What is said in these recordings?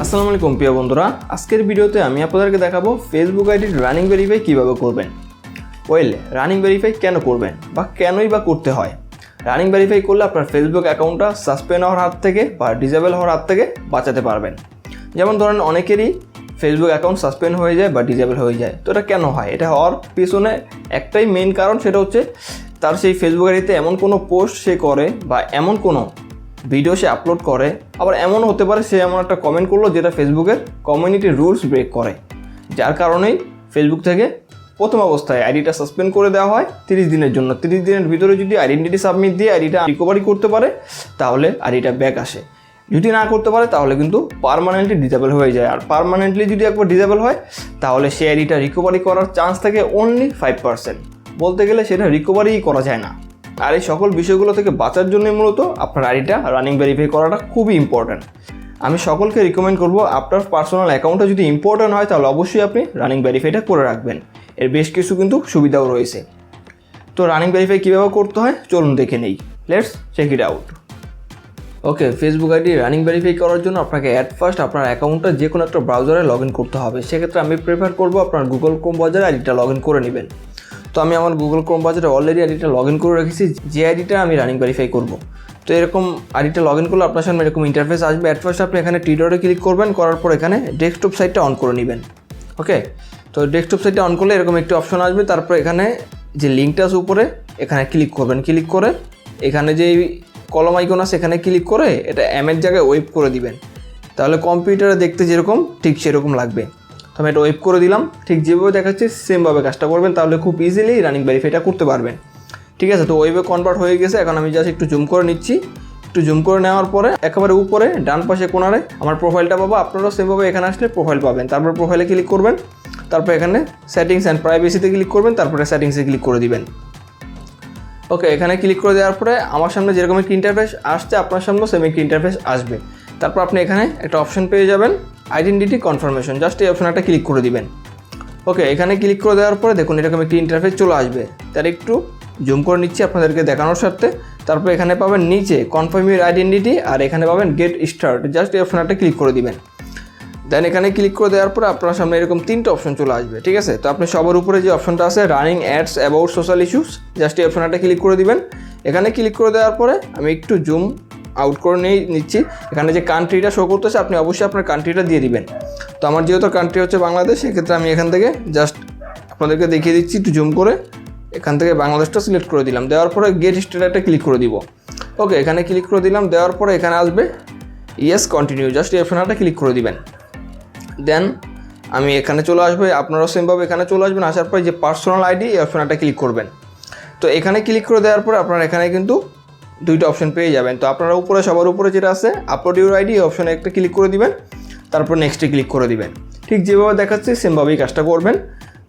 আসসালামু আলাইকুম প্রিয় বন্ধুরা, আজকের ভিডিওতে আমি আপনাদেরকে দেখাবো ফেসবুক আইডির রানিং ভেরিফাই কিভাবে করবেন। রানিং ভেরিফাই কেন করবেন বা কেনই বা করতে হয়? রানিং ভেরিফাই করলে আপনার ফেসবুক অ্যাকাউন্টটা সাসপেন্ড হওয়ার হাত থেকে বা ডিসেবল হওয়ার হাত থেকে বাঁচাতে পারবেন। যেমন ধরেন অনেকেরই ফেসবুক অ্যাকাউন্ট সাসপেন্ড হয়ে যায় বা ডিসেবল হয়ে যায়। তো এটা কেন হয়? এটা হওয়ার পিছনে একটাই মেইন কারণ, সেটা হচ্ছে তার সেই ফেসবুক আইডিতে এমন কোনো পোস্ট সে করে বা এমন কোনো ভিডিও সে আপলোড করে, আবার এমনও হতে পারে সে এমন একটা কমেন্ট করলো যেটা ফেসবুকের কমিউনিটি রুলস ব্রেক করে, যার কারণেই ফেসবুক থেকে প্রথম অবস্থায় আইডিটা সাসপেন্ড করে দেওয়া হয় 30 দিনের জন্য। 30 দিনের ভিতরে যদি আইডেন্টিটি সাবমিট দিয়ে আইডিটা রিকভারি করতে পারে তাহলে আইডিটা ব্যাক আসে, যদি না করতে পারে তাহলে কিন্তু পার্মানেন্টলি ডিসেবল হয়ে যায়। আর পার্মানেন্টলি যদি একবার ডিসেবল হয় তাহলে সে আইডিটা রিকভারি করার চান্স থাকে অনলি 5%। বলতে গেলে সেটা রিকভারিই করা যায় না। আর এই সকল বিষয়গুলো থেকে বাঁচার জন্যই মূলত আপনার আইডিটা রানিং ভেরিফাই করাটা খুবই ইম্পর্ট্যান্ট। আমি সকলকে রিকমেন্ড করব, আপনার পার্সোনাল অ্যাকাউন্টটা যদি ইম্পর্ট্যান্ট হয় তাহলে অবশ্যই আপনি রানিং ভেরিফাইটা করে রাখবেন। এর বেশ কিছু কিন্তু সুবিধাও রয়েছে। তো রানিং ভেরিফাই কীভাবে করতে হয় চলুন দেখে নেই। Let's check it out. Okay, Facebook ID running verify করার জন্য আপনাকে অ্যাট ফার্স্ট আপনার অ্যাকাউন্টটা যে কোনো একটা ব্রাউজারে লগ ইন করতে হবে। সেক্ষেত্রে আমি প্রেফার করবো আপনার গুগল ক্রোম ব্রাউজারে আইডিটা লগ ইন করে নেবেন। তো আমি আমার গুগল ক্রোম ব্রাউজারে অলরেডি আইডিটা লগ ইন করে রেখেছি, যে আইডিটা আমি রানিং ভেরিফাই করব। তো এরকম আইডিটা লগ ইন করলে আপনার সামনে এরকম ইন্টারফেস আসবে। অ্যাট ফার্স্ট আপনি এখানে টিডরে ক্লিক করবেন, করার পর এখানে ডেস্কটপ সাইটটা অন করে নেবেন। ওকে, তো ডেস্কটপ সাইটটা অন করলে এরকম একটি অপশন আসবে। তারপর এখানে যে লিঙ্কটা আছে উপরে এখানে ক্লিক করবেন। ক্লিক করে এখানে যে কলম আইকন আছে এখানে ক্লিক করে এটা এর জায়গায় ওয়েব করে দিবেন। তাহলে কম্পিউটারে দেখতে যেরকম ঠিক সেরকম লাগবে। তো আমি এটা ওয়েব করে দিলাম। ঠিক যেভাবে দেখাচ্ছে সেমভাবে কাজটা করবেন, তাহলে খুব ইজিলি রানিং ভেরিফাইটা করতে পারবেন। ঠিক আছে, তো ওয়েবে কনভার্ট হয়ে গেছে। এখন আমি জাস্ট একটু জুম করে নিচ্ছি। একটু জুম করে নেওয়ার পরে একেবারে উপরে ডান পাশে কোণারে আমার প্রোফাইলটা পাবো। আপনারাও সেমভাবে এখানে আসলে প্রোফাইল পাবেন। তারপর প্রোফাইলে ক্লিক করবেন, তারপর এখানে সেটিংস অ্যান্ড প্রাইভেসিতে ক্লিক করবেন, তারপরে সেটিংসে ক্লিক করে দিবেন। ওকে, এখানে ক্লিক করে দেওয়ার পরে আমার সামনে যেরকম একটি ইন্টারফেস আসছে আপনার সামনেও সেম একটি ইন্টারফেস আসবে। তারপর আপনি এখানে একটা অপশন পেয়ে যাবেন আইডেন্টিটি কনফার্মেশন, জাস্ট এই অপশন একটা ক্লিক করে দিবেন। ওকে, এখানে ক্লিক করে দেওয়ার পরে দেখুন এরকম একটি ইন্টারফেস চলে আসবে। তার একটু জুম করে নিচ্ছি আপনাদেরকে দেখানোর স্বার্থে। তারপর এখানে পাবেন নিচে কনফার্ম ইউর আইডেন্টিটি, আর এখানে পাবেন গেট স্টার্ট, জাস্ট এই অপশন একটা ক্লিক করে দিবেন। দেন এখানে ক্লিক করে দেওয়ার পরে আপনার সামনে এরকম 3টে অপশন চলে আসবে। ঠিক আছে, তো আপনি সবার উপরে যে অপশনটা আছে running ads about social issues, just এই অপশনটা ক্লিক করে দিবেন। এখানে ক্লিক করে দেওয়ার পরে আমি একটু জুম আউট করে নিচ্ছি। এখানে যে কান্ট্রিটা শো করতেছে আপনি অবশ্যই আপনার কান্ট্রিটা দিয়ে দিবেন। তো আমার যেহেতু কান্ট্রি হচ্ছে বাংলাদেশ, সেক্ষেত্রে আমি এখান থেকে জাস্ট আপনাদেরকে দেখিয়ে দিচ্ছি একটু জুম করে। এখান থেকে বাংলাদেশটা সিলেক্ট করে দিলাম। দেওয়ার পরে গেট স্টেটাসটা ক্লিক করে দিব। ওকে, এখানে ক্লিক করে দিলাম। দেওয়ার পরে এখানে আসবে ইয়েস কন্টিনিউ, জাস্ট এই অপশনটা ক্লিক করে দিবেন। দেন আমি এখানে চলে আসবে, আপনারাও সেমভাবে এখানে চলে আসবেন। আসার পরে যে পার্সোনাল আইডি এই অপশনটা ক্লিক করবেন। তো এখানে ক্লিক করে দেওয়ার পরে আপনারা এখানে কিন্তু 2টা অপশন পেয়ে যাবেন। তো আপনারা উপরে সবার উপরে যেটা আছে আপলোড ইউর আইডি এই অপশনে একটা ক্লিক করে দিবেন, তারপর নেক্সটে ক্লিক করে দিবেন। ঠিক যেভাবে দেখাচ্ছে সেমভাবেই কাজটা করবেন।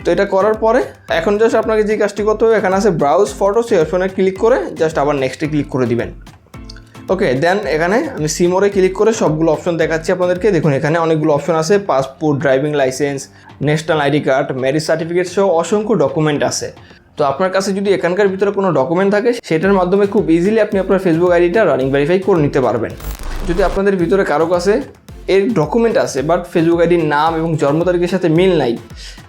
তো এটা করার পরে এখন জাস্ট আপনাকে যে কাজটি করতে হবে এখানে আছে ব্রাউজ ফটো, সেই অপশনে ক্লিক করে জাস্ট আবার নেক্সটে ক্লিক করে দিবেন। ওকে, দেন এখানে আমি সিমোরে ক্লিক করে সবগুলো অপশন দেখাচ্ছি আপনাদেরকে। দেখুন এখানে অনেকগুলো অপশন আছে, passport, driving licence, national ID card, marriage certificate সহ অসংখ্য ডকুমেন্ট আছে। তো আপনার কাছে যদি এখানকার ভিতরে কোনো ডকুমেন্ট থাকে সেটার মাধ্যমে খুব ইজিলি আপনি আপনার ফেসবুক আইডিটা রানিং ভেরিফাই করে নিতে পারবেন। যদি আপনাদের ভিতরে কারো কাছে এর ডকুমেন্ট আছে বাট ফেসবুক আইডির নাম এবং জন্ম তারিখের সাথে মিল নাই,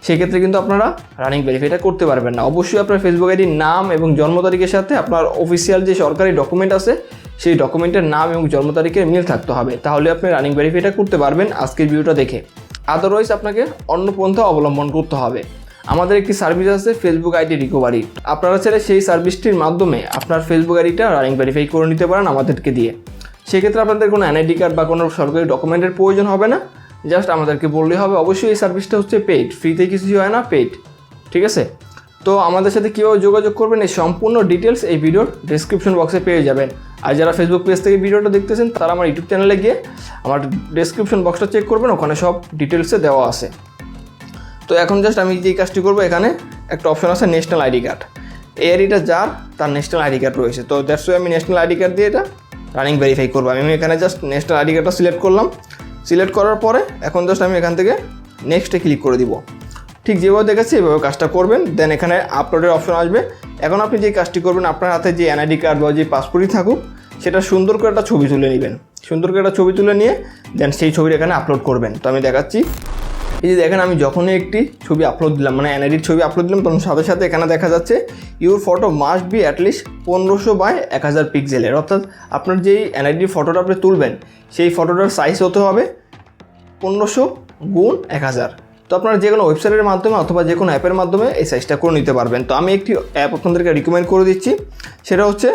সেক্ষেত্রে কিন্তু আপনারা রানিং ভেরিফাইটা করতে পারবেন না। অবশ্যই আপনার ফেসবুক আইডির নাম এবং জন্ম তারিখের সাথে আপনার অফিসিয়াল যে সরকারি ডকুমেন্ট আছে সেই ডকুমেন্টের নাম এবং জন্ম তারিখের মিল থাকতে হবে, তাহলে আপনি রানিং ভেরিফাইটা করতে পারবেন আজকের ভিডিওটা দেখে। আদারওয়াইজ আপনাকে অন্য পন্থা অবলম্বন করতে হবে। আমাদের একটি সার্ভিস আছে ফেসবুক আইডি রিকভারি, আপনারা চাইলে সেই সার্ভিসটির মাধ্যমে আপনার ফেসবুক আইডিটা রানিং ভেরিফাই করে নিতে পারেন আমাদেরকে দিয়ে। সেক্ষেত্রে আপনাদের কোনো এনআইডি কার্ড বা কোনো সরকারি ডকুমেন্টের প্রয়োজন হবে না, জাস্ট আমাদেরকে বললেই হবে। অবশ্যই এই সার্ভিসটা হচ্ছে পেইড, ফ্রিতে কিছু হয় না, পেইড। ঠিক আছে, তো আমাদের সাথে কীভাবে যোগাযোগ করবেন এই সম্পূর্ণ ডিটেলস এই ভিডিওর ডেসক্রিপশন বক্সে পেয়ে যাবেন। আর যারা ফেসবুক পেজ থেকে ভিডিওটা দেখতেছেন তারা আমার ইউটিউব চ্যানেলে গিয়ে আমার ডেসক্রিপশন বক্সটা চেক করবেন, ওখানে সব ডিটেলসে দেওয়া আছে। তো এখন জাস্ট আমি যেই কাজটি করবো, এখানে একটা অপশন আছে ন্যাশনাল আইডি কার্ড। এই আইডিটা যার তার ন্যাশনাল আইডি কার্ড রয়েছে, তো দ্যাটস ওয়াই আমি ন্যাশনাল আইডি কার্ড দিয়ে এটা রানিং ভেরিফাই করবো। আমি এখানে জাস্ট ন্যাশনাল আইডি কার্ডটা সিলেক্ট করলাম। সিলেক্ট করার পরে এখন জাস্ট আমি এখান থেকে নেক্সটে ক্লিক করে দিব। ঠিক যেভাবে দেখাচ্ছি এভাবে কাজটা করবেন। দেন এখানে আপলোডের অপশন আসবে। এখন আপনি যে কাজটি করবেন আপনার হাতে যে এনআইডি কার্ড বা যে পাসপোর্টই থাকুক সেটা সুন্দর করে একটা ছবি তুলে নেবেন। সুন্দর করে একটা ছবি তুলে নিয়ে দেন সেই ছবিটা এখানে আপলোড করবেন। তো আমি দেখাচ্ছি। এই যে দেখেন আমি যখনই একটি ছবি আপলোড দিলাম মানে এনআইডির ছবি আপলোড দিলাম তখন সাথে সাথে এখানে দেখা যাচ্ছে your photo must be at least 1500 by 1000 পিক্সেলের, অর্থাৎ আপনার যেই এনআইডির ফটোটা আপনি তুলবেন সেই ফটোটার সাইজ হতে হবে 1500 গুণ 1000। তো আপনারা যে কোনো ওয়েবসাইটের মাধ্যমে অথবা যে কোনো অ্যাপের মাধ্যমে এই সাইজটা করে নিতে পারবেন। তো আমি একটি অ্যাপ আপনাদেরকে রিকমেন্ড করে দিচ্ছি, সেটা হচ্ছে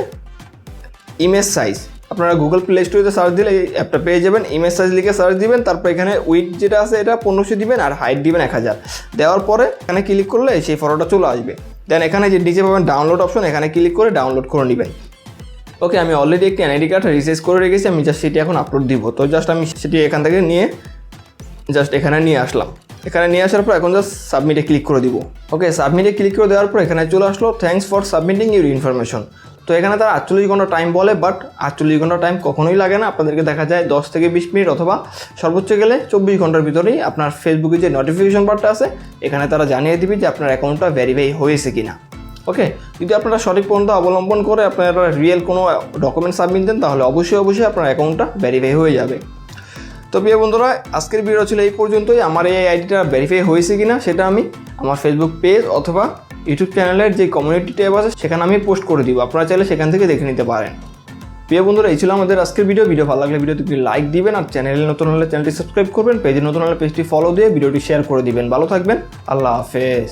ইমেজ সাইজ। আপনারা গুগল প্লে স্টোরে সার্চ দিলে এই অ্যাপটা পেয়ে যাবেন। ইমেজ সাইজ লিখে সার্চ দিবেন, তারপর এখানে উইডথ যেটা আছে এটা 1500 দিবেন আর হাইট দিবেন 1000। দেওয়ার পরে এখানে ক্লিক করলে সেই ফটোটা চলে আসবে। দেন এখানে যে নিচে পাবেন ডাউনলোড অপশন, এখানে ক্লিক করে ডাউনলোড করে নেবেন। ওকে, আমি অলরেডি একটি এনআইডি কার্ড রিসাইজ করে রেখেছি, আমি জাস্ট সেটি এখন আপলোড দিব। তো জাস্ট আমি সেটি এখান থেকে নিয়ে জাস্ট এখানে নিয়ে আসলাম। এখানে নিয়ে আসার পর এখন জাস্ট সাবমিটে ক্লিক করে দিব। ওকে, সাবমিটে ক্লিক করে দেওয়ার পর এখানে চলে আসলো thanks for submitting your information. তো এখানে তারা 48 ঘন্টা টাইম বলে, বাট 48 ঘন্টা টাইম কখনোই লাগে না। আপনাদেরকে দেখা যায় 10 থেকে 20 মিনিট অথবা সর্বোচ্চ গেলে 24 ঘন্টার ভিতরেই আপনার ফেসবুকে যে নোটিফিকেশন বারটা আছে এখানে তারা জানিয়ে দিবে যে আপনার অ্যাকাউন্টটা ভেরিফাই হয়েছে কিনা। ওকে, যদি আপনারা সঠিক পন্থা অবলম্বন করে আপনারা রিয়েল কোনো ডকুমেন্ট সাবমিট দেন তাহলে অবশ্যই আপনার অ্যাকাউন্টটা ভেরিফাই হয়ে যাবে। তো প্রিয় বন্ধুরা, আজকের ভিডিও ছিল এই পর্যন্তই। আমার এই আইডিটা ভেরিফাই হয়েছে কিনা সেটা আমি আমার ফেসবুক পেজ অথবা ইউটিউব চ্যানেলের যে কমিউনিটি ট্যাব আছে সেখানে আমি পোস্ট করে দিব, আপনারা চাইলে সেখান থেকে দেখে নিতে পারেন। প্রিয় বন্ধুরা, এই ছিল আমাদের আজকের ভিডিও ভালো লাগলে ভিডিওটি লাইক দিবেন আর চ্যানেলে নতুন হলে চ্যানেলটি সাবস্ক্রাইব করবেন, পেজে নতুন হলে পেজটি ফলো দিয়ে ভিডিওটি শেয়ার করে দিবেন। ভালো থাকবেন, আল্লাহ হাফেজ।